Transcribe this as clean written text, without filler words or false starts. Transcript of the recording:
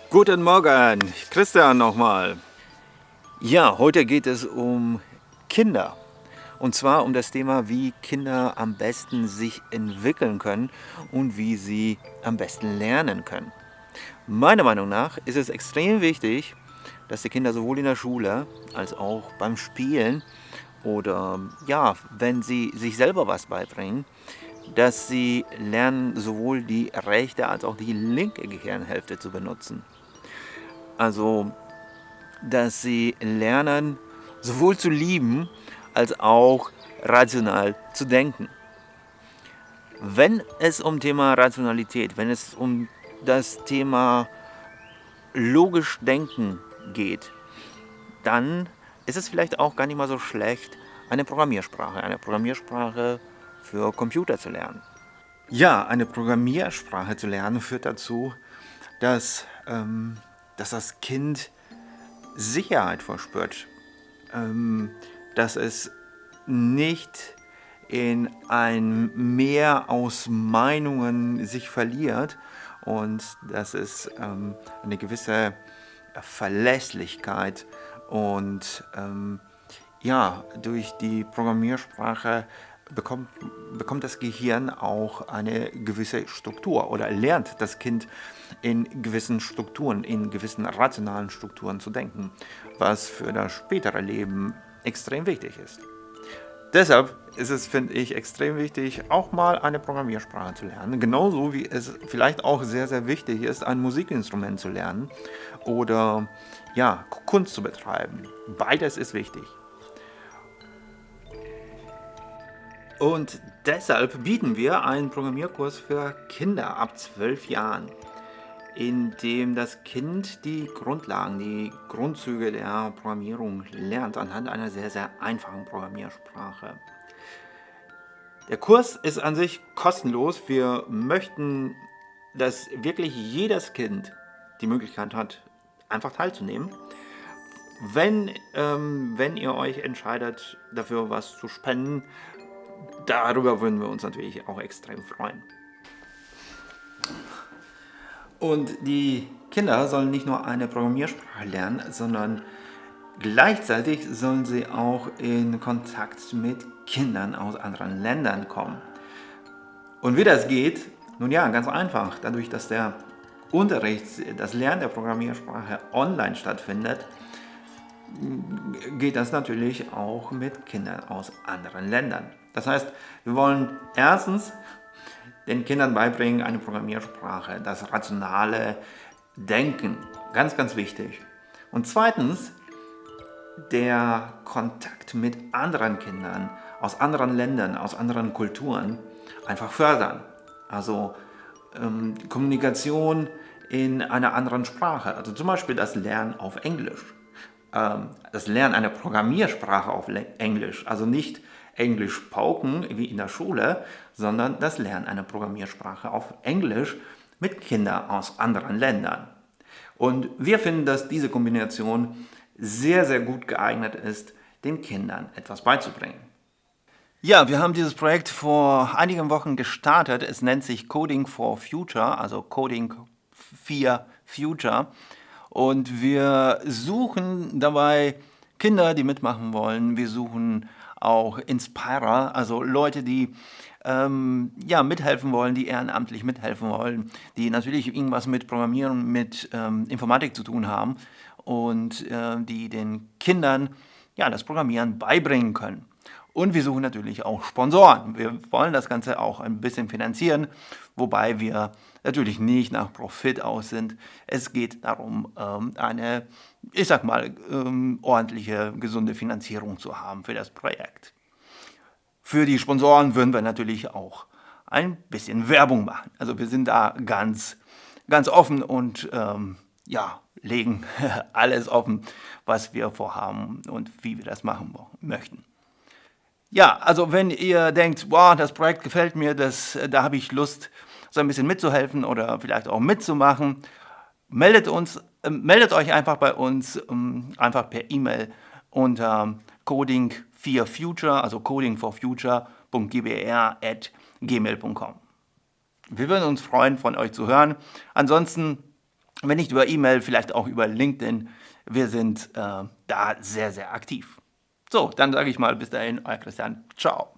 Guten Morgen, Christian nochmal. Ja, heute geht es um Kinder. Und zwar um das Thema, wie Kinder am besten sich entwickeln können und wie sie am besten lernen können. Meiner Meinung nach ist es extrem wichtig, dass die Kinder sowohl in der Schule als auch beim Spielen oder ja, wenn sie sich selber was beibringen, dass sie lernen, sowohl die rechte als auch die linke Gehirnhälfte zu benutzen. Also dass sie lernen, sowohl zu lieben als auch rational zu denken. Wenn es um Thema Rationalität, wenn es um das Thema logisch Denken geht, dann ist es vielleicht auch gar nicht mal so schlecht, eine Programmiersprache für Computer zu lernen. Ja, eine Programmiersprache zu lernen führt dazu, dass das Kind Sicherheit verspürt, dass es nicht in ein Meer aus Meinungen sich verliert und dass es eine gewisse Verlässlichkeit und ja, durch die Programmiersprache bekommt, bekommt das Gehirn auch eine gewisse Struktur oder lernt das Kind in gewissen Strukturen, in gewissen rationalen Strukturen zu denken, was für das spätere Leben extrem wichtig ist. Deshalb ist es, finde ich, extrem wichtig, auch mal eine Programmiersprache zu lernen. Genauso wie es vielleicht auch sehr, sehr wichtig ist, ein Musikinstrument zu lernen oder ja, Kunst zu betreiben. Beides ist wichtig. Und deshalb bieten wir einen Programmierkurs für Kinder ab 12 Jahren, in dem das Kind die Grundlagen, die Grundzüge der Programmierung lernt anhand einer sehr, sehr einfachen Programmiersprache. Der Kurs ist an sich kostenlos. Wir möchten, dass wirklich jedes Kind die Möglichkeit hat, einfach teilzunehmen. Wenn ihr euch entscheidet, dafür was zu spenden, darüber würden wir uns natürlich auch extrem freuen. Und die Kinder sollen nicht nur eine Programmiersprache lernen, sondern gleichzeitig sollen sie auch in Kontakt mit Kindern aus anderen Ländern kommen. Und wie das geht? Nun ja, ganz einfach. Dadurch, dass der Unterricht, das Lernen der Programmiersprache online stattfindet, geht das natürlich auch mit Kindern aus anderen Ländern. Das heißt, wir wollen erstens den Kindern beibringen, eine Programmiersprache, das rationale Denken, ganz, ganz wichtig. Und zweitens, der Kontakt mit anderen Kindern aus anderen Ländern, aus anderen Kulturen einfach fördern. Also Kommunikation in einer anderen Sprache, also zum Beispiel das Lernen auf Englisch. Das Lernen einer Programmiersprache auf Englisch, also nicht Englisch pauken wie in der Schule, sondern das Lernen einer Programmiersprache auf Englisch mit Kindern aus anderen Ländern. Und wir finden, dass diese Kombination sehr, sehr gut geeignet ist, den Kindern etwas beizubringen. Ja, wir haben dieses Projekt vor einigen Wochen gestartet. Es nennt sich Coding for Future, also Coding for Future. Und wir suchen dabei Kinder, die mitmachen wollen. Wir suchen auch Inspirer, also Leute, die ja, mithelfen wollen, die ehrenamtlich mithelfen wollen, die natürlich irgendwas mit Programmieren, mit Informatik zu tun haben und die den Kindern ja, das Programmieren beibringen können. Und wir suchen natürlich auch Sponsoren. Wir wollen das Ganze auch ein bisschen finanzieren, wobei wir natürlich nicht nach Profit aus sind. Es geht darum, eine, ich sag mal, ordentliche, gesunde Finanzierung zu haben für das Projekt. Für die Sponsoren würden wir natürlich auch ein bisschen Werbung machen. Also wir sind da ganz, ganz offen und ja, legen alles offen, was wir vorhaben und wie wir das machen möchten. Ja, also wenn ihr denkt, wow, das Projekt gefällt mir, da habe ich Lust, so ein bisschen mitzuhelfen oder vielleicht auch mitzumachen, meldet euch einfach bei uns, einfach per E-Mail unter Coding for Future, also codingforfuture.gbr@gmail.com. Wir würden uns freuen, von euch zu hören. Ansonsten Wenn nicht über E-Mail, vielleicht auch über LinkedIn. Wir sind da sehr, sehr aktiv. So, dann sage ich mal bis dahin, euer Christian. Ciao.